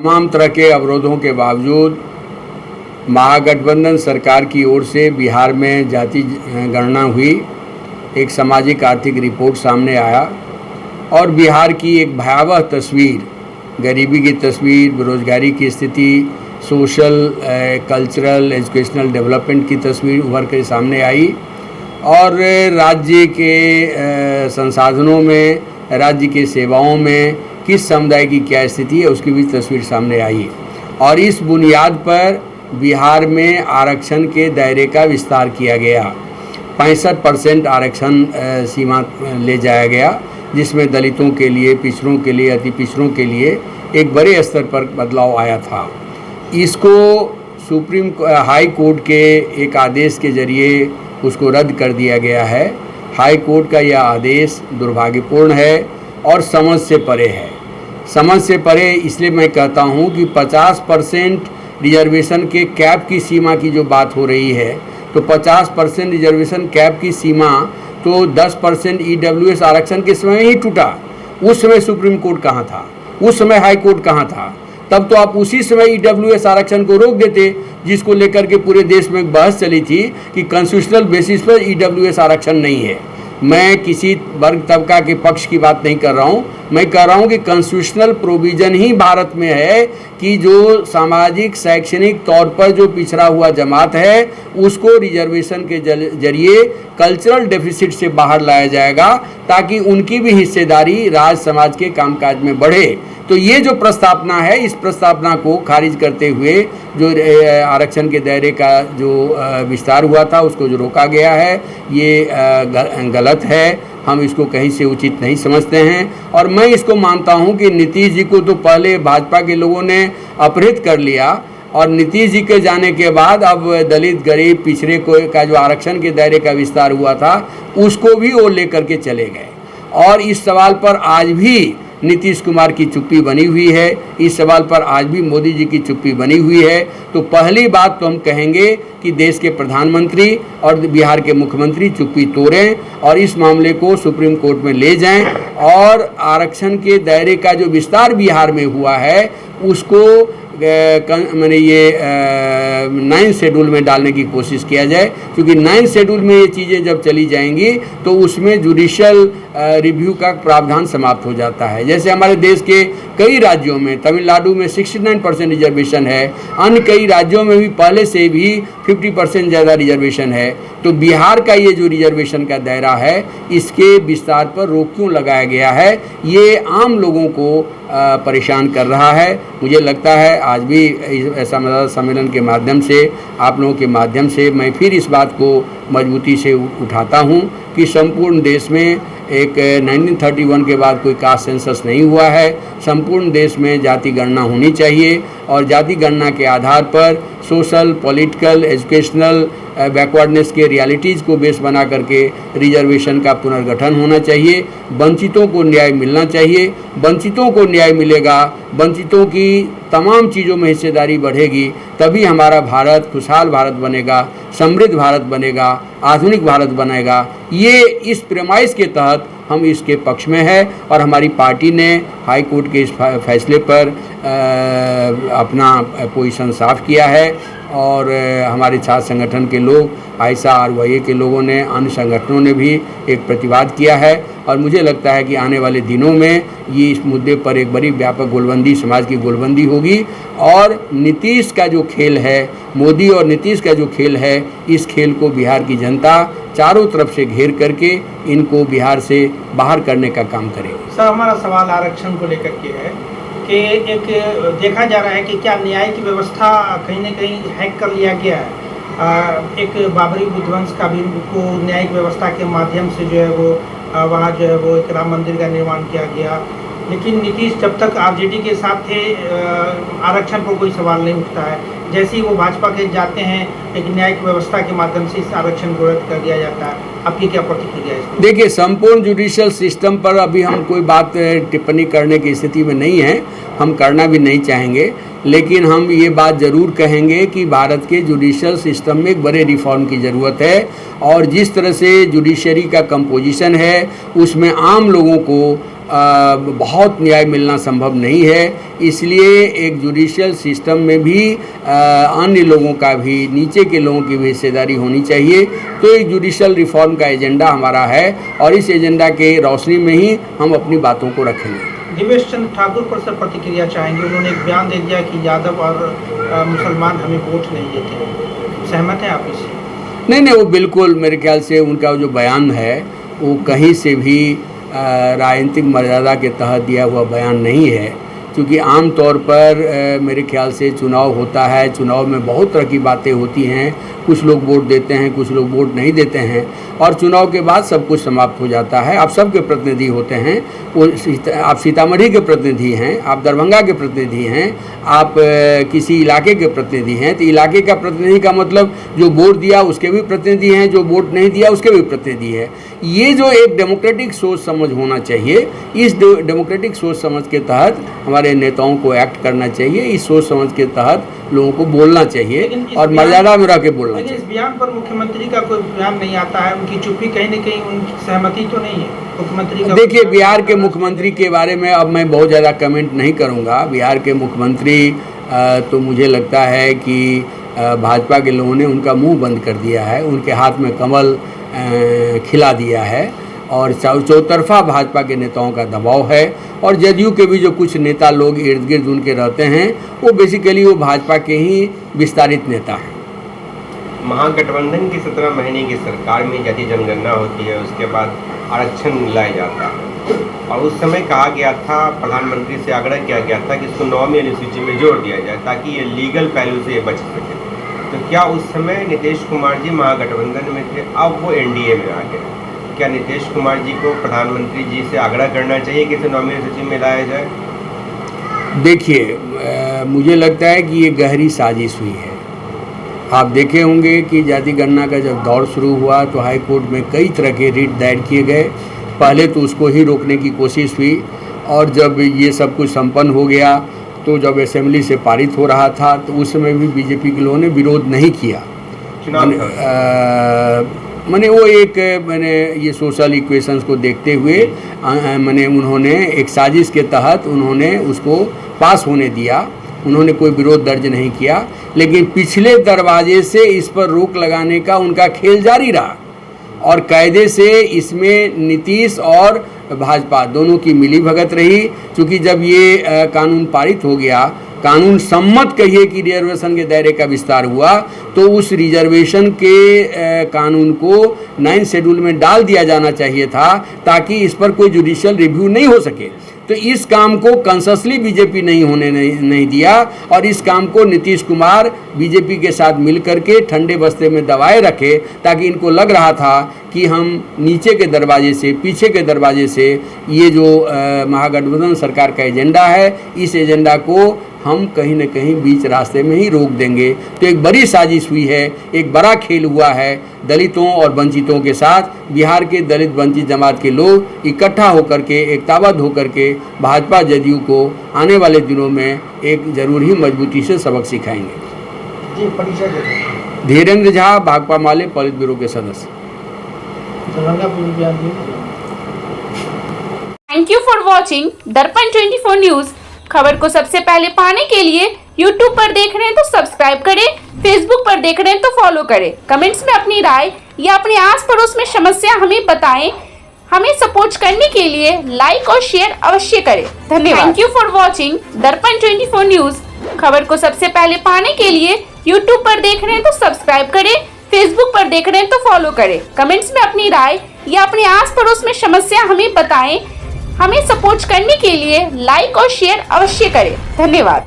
तमाम तरह के अवरोधों के बावजूद महागठबंधन सरकार की ओर से बिहार में जाति गणना हुई, एक सामाजिक आर्थिक रिपोर्ट सामने आया और बिहार की एक भयावह तस्वीर, गरीबी की तस्वीर, बेरोजगारी की स्थिति, सोशल, कल्चरल, एजुकेशनल डेवलपमेंट की तस्वीर उभर कर सामने आई और राज्य के संसाधनों में, राज्य के सेवाओं में किस समुदाय की क्या स्थिति है उसकी भी तस्वीर सामने आई और इस बुनियाद पर बिहार में आरक्षण के दायरे का विस्तार किया गया। 65% आरक्षण सीमा ले जाया गया, जिसमें दलितों के लिए, पिछड़ों के लिए, अति पिछड़ों के लिए एक बड़े स्तर पर बदलाव आया था। इसको सुप्रीम हाई कोर्ट के एक आदेश के जरिए उसको रद्द कर दिया गया है। हाई कोर्ट का यह आदेश दुर्भाग्यपूर्ण है और समझ से परे है। समझ से परे इसलिए मैं कहता हूं कि 50% रिजर्वेशन के कैप की सीमा की जो बात हो रही है, तो 50% रिजर्वेशन कैप की सीमा तो 10% EWS आरक्षण के समय ही टूटा। उस समय सुप्रीम कोर्ट कहाँ था? उस समय हाई कोर्ट कहाँ था? तब तो आप उसी समय EWS आरक्षण को रोक देते, जिसको लेकर के पूरे देश में एक बहस चली थी कि कॉन्स्टिट्यूशनल बेसिस पर EWS आरक्षण नहीं है। मैं किसी वर्ग तबका के पक्ष की बात नहीं कर रहा हूँ, मैं कह रहा हूँ कि कॉन्स्टिट्यूशनल प्रोविज़न ही भारत में है कि जो सामाजिक शैक्षणिक तौर पर जो पिछड़ा हुआ जमात है उसको रिजर्वेशन के जरिए कल्चरल डेफिसिट से बाहर लाया जाएगा ताकि उनकी भी हिस्सेदारी राज समाज के कामकाज में बढ़े। तो ये जो प्रस्तावना है, इस प्रस्तावना को खारिज करते हुए जो आरक्षण के दायरे का जो विस्तार हुआ था उसको जो रोका गया है, ये गलत है। हम इसको कहीं से उचित नहीं समझते हैं और मैं इसको मानता हूं कि नीतीश जी को तो पहले भाजपा के लोगों ने अपहृत कर लिया और नीतीश जी के जाने के बाद अब दलित, गरीब, पिछड़े को का जो आरक्षण के दायरे का विस्तार हुआ था उसको भी वो लेकर के चले गए और इस सवाल पर आज भी नीतीश कुमार की चुप्पी बनी हुई है, इस सवाल पर आज भी मोदी जी की चुप्पी बनी हुई है। तो पहली बात तो हम कहेंगे कि देश के प्रधानमंत्री और बिहार के मुख्यमंत्री चुप्पी तोड़ें और इस मामले को सुप्रीम कोर्ट में ले जाएं और आरक्षण के दायरे का जो विस्तार बिहार में हुआ है उसको मैंने ये 9 शेड्यूल में डालने की कोशिश किया जाए, क्योंकि 9 शेड्यूल में ये चीज़ें जब चली जाएंगी तो उसमें जुडिशियल रिव्यू का प्रावधान समाप्त हो जाता है। जैसे हमारे देश के कई राज्यों में, तमिलनाडु में 69% रिजर्वेशन है, अन्य कई राज्यों में भी पहले से भी 50% ज़्यादा रिजर्वेशन है। तो बिहार का ये जो रिजर्वेशन का दायरा है इसके विस्तार पर रोक क्यों लगाया गया है, ये आम लोगों को परेशान कर रहा है। मुझे लगता है आज भी ऐसा सम्मेलन के माध्यम से, आप लोगों के माध्यम से मैं फिर इस बात को मजबूती से उठाता हूँ कि संपूर्ण देश में एक 1931 के बाद कोई कास्ट सेंसस नहीं हुआ है। संपूर्ण देश में जाति गणना होनी चाहिए और जाति गणना के आधार पर सोशल, पॉलिटिकल, एजुकेशनल बैकवर्डनेस के रियलिटीज़ को बेस बना करके रिजर्वेशन का पुनर्गठन होना चाहिए। वंचितों को न्याय मिलना चाहिए। वंचितों को न्याय मिलेगा, वंचितों की तमाम चीज़ों में हिस्सेदारी बढ़ेगी, तभी हमारा भारत खुशहाल भारत बनेगा, समृद्ध भारत बनेगा, आधुनिक भारत बनेगा। ये इस प्रेमाइस के तहत हम इसके पक्ष में है और हमारी पार्टी ने हाई कोर्ट के इस फैसले पर अपना पोजीशन साफ किया है और हमारे छात्र संगठन के लोग, आयशा RYA के लोगों ने, अन्य संगठनों ने भी एक प्रतिवाद किया है और मुझे लगता है कि आने वाले दिनों में ये इस मुद्दे पर एक बड़ी व्यापक गोलबंदी, समाज की गोलबंदी होगी और नीतीश का जो खेल है, मोदी और नीतीश का जो खेल है, इस खेल को बिहार की जनता चारों तरफ से घेर करके इनको बिहार से बाहर करने का काम करेगी। सर, हमारा सवाल आरक्षण को लेकर के है कि एक देखा जा रहा है कि क्या न्यायिक व्यवस्था कहीं न कहीं हैक कर लिया गया है। एक बाबरी विध्वंस का भी को न्यायिक व्यवस्था के माध्यम से जो है वो वहाँ जो है वो एक राम मंदिर का निर्माण किया गया, लेकिन नीतीश जब तक RJD के साथ थे आरक्षण पर कोई सवाल नहीं उठता है। जैसे ही वो भाजपा के जाते हैं एक न्यायिक व्यवस्था के माध्यम से इस आरक्षण को रद्द कर दिया जाता है। आपकी क्या प्रतिक्रिया है? देखिए, संपूर्ण जुडिशियल सिस्टम पर अभी हम कोई बात टिप्पणी करने की स्थिति में नहीं है, हम करना भी नहीं चाहेंगे, लेकिन हम ये बात ज़रूर कहेंगे कि भारत के जुडिशियल सिस्टम में एक बड़े रिफॉर्म की ज़रूरत है और जिस तरह से जुडिशरी का कंपोजिशन है उसमें आम लोगों को बहुत न्याय मिलना संभव नहीं है। इसलिए एक जुडिशियल सिस्टम में भी अन्य लोगों का भी, नीचे के लोगों की भी हिस्सेदारी होनी चाहिए। तो एक जुडिशियल रिफॉर्म का एजेंडा हमारा है और इस एजेंडा के रोशनी में ही हम अपनी बातों को रखेंगे। दिवेश चंद्र ठाकुर पर से प्रतिक्रिया चाहेंगे। उन्होंने एक बयान दे दिया कि यादव और मुसलमान हमें वोट नहीं देते। सहमत हैं आप इससे? नहीं, वो बिल्कुल मेरे ख्याल से उनका जो बयान है वो कहीं से भी राजनीतिक मर्यादा के तहत दिया हुआ बयान नहीं है, क्योंकि आम तौर पर मेरे ख्याल से चुनाव होता है, चुनाव में बहुत तरह की बातें होती हैं, कुछ लोग वोट देते हैं, कुछ लोग वोट नहीं देते हैं और चुनाव के बाद सब कुछ समाप्त हो जाता है। आप सबके प्रतिनिधि होते हैं, वो आप सीतामढ़ी के प्रतिनिधि हैं, आप दरभंगा के प्रतिनिधि हैं, आप किसी इलाके के प्रतिनिधि हैं, तो इलाके का प्रतिनिधि का मतलब जो वोट दिया उसके भी प्रतिनिधि हैं, जो वोट नहीं दिया उसके भी प्रतिनिधि है। ये जो एक डेमोक्रेटिक सोच समझ होना चाहिए, इस डेमोक्रेटिक सोच समझ के तहत हमारे नेताओं को एक्ट करना चाहिए, इस सोच समझ के तहत लोगों को बोलना चाहिए और मर्यादा में रह के बोलना चाहिए। इस बयान पर मुख्यमंत्री का कोई बयान नहीं आता है, उनकी चुप्पी कहीं न कहीं उनकी सहमति तो नहीं है मुख्यमंत्री का। देखिए, बिहार के मुख्यमंत्री के बारे में अब मैं बहुत ज़्यादा कमेंट नहीं करूँगा। बिहार के मुख्यमंत्री तो मुझे लगता है कि भाजपा के लोगों ने उनका मुंह बंद कर दिया है, उनके हाथ में कमल खिला दिया है और चौतरफा भाजपा के नेताओं का दबाव है और जदयू के भी जो कुछ नेता लोग इर्द गिर्द उनके रहते हैं वो बेसिकली वो भाजपा के ही विस्तारित नेता हैं। महागठबंधन की 17 महीने की सरकार में जाति जनगणना होती है, उसके बाद आरक्षण लाया जाता है और उस समय कहा गया था, प्रधानमंत्री से आग्रह किया गया था कि इसको 9वीं अनुसूची में जोड़ दिया जाए ताकि ये लीगल पहलू से बच सके। तो क्या उस समय नीतीश कुमार जी महागठबंधन में थे, अब वो एनडीए में आ गए, क्या नीतीश कुमार जी को प्रधानमंत्री जी से आग्रह करना चाहिए कि इसे 9वीं अनुसूची में लाया जाए? देखिए, मुझे लगता है कि ये गहरी साजिश हुई है। आप देखे होंगे कि जाति गणना का जब दौर शुरू हुआ तो हाई कोर्ट में कई तरह के रिट दायर किए गए। पहले तो उसको ही रोकने की कोशिश हुई और जब ये सब कुछ संपन्न हो गया तो जब असेंबली से पारित हो रहा था तो उस समय भी बीजेपी के लोगों ने विरोध नहीं किया। मैंने वो एक ये सोशल इक्वेशंस को देखते हुए उन्होंने एक साजिश के तहत उन्होंने उसको पास होने दिया, उन्होंने कोई विरोध दर्ज नहीं किया। लेकिन पिछले दरवाजे से इस पर रोक लगाने का उनका खेल जारी रहा और कायदे से इसमें नीतीश और भाजपा दोनों की मिलीभगत रही। क्योंकि जब ये कानून पारित हो गया, कानून सम्मत कहिए कि रिजर्वेशन के दायरे का विस्तार हुआ, तो उस रिजर्वेशन के कानून को 9 शेड्यूल में डाल दिया जाना चाहिए था ताकि इस पर कोई जुडिशियल रिव्यू नहीं हो सके। तो इस काम को कॉन्शसली बीजेपी नहीं दिया और इस काम को नीतीश कुमार बीजेपी के साथ मिलकर के ठंडे बस्ते में दबाए रखे, ताकि इनको लग रहा था कि हम नीचे के दरवाजे से, पीछे के दरवाजे से ये जो महागठबंधन सरकार का एजेंडा है, इस एजेंडा को हम कहीं न कहीं बीच रास्ते में ही रोक देंगे। तो एक बड़ी साजिश हुई है, एक बड़ा खेल हुआ है दलितों और वंचितों के साथ। बिहार के दलित वंचित जमात के लोग इकट्ठा होकर के, एकताबद्ध होकर के भाजपा जदयू को आने वाले दिनों में एक जरूर ही मजबूती से सबक सिखाएंगे। जी, परिचय धीरेन्द्र झा, भाकपा माले पोलित ब्यूरो के सदस्य। थैंक यू फॉर वॉचिंग दर्पण 24 न्यूज। खबर को सबसे पहले पाने के लिए YouTube पर देख रहे हैं तो सब्सक्राइब करें, Facebook पर देख रहे हैं तो फॉलो करें। कमेंट्स में अपनी राय या अपने आस पड़ोस में समस्या हमें बताएं। हमें सपोर्ट करने के लिए लाइक और शेयर अवश्य करें। धन्यवाद। थैंक यू फॉर वॉचिंग दर्पण 24 न्यूज। खबर को सबसे पहले पाने के लिए YouTube पर देख रहे हैं तो सब्सक्राइब करें, Facebook पर देख रहे हैं तो फॉलो करें। कमेंट्स में अपनी राय या अपने आस पड़ोस में समस्या हमें बताएं। हमें सपोर्ट करने के लिए लाइक और शेयर अवश्य करें। धन्यवाद।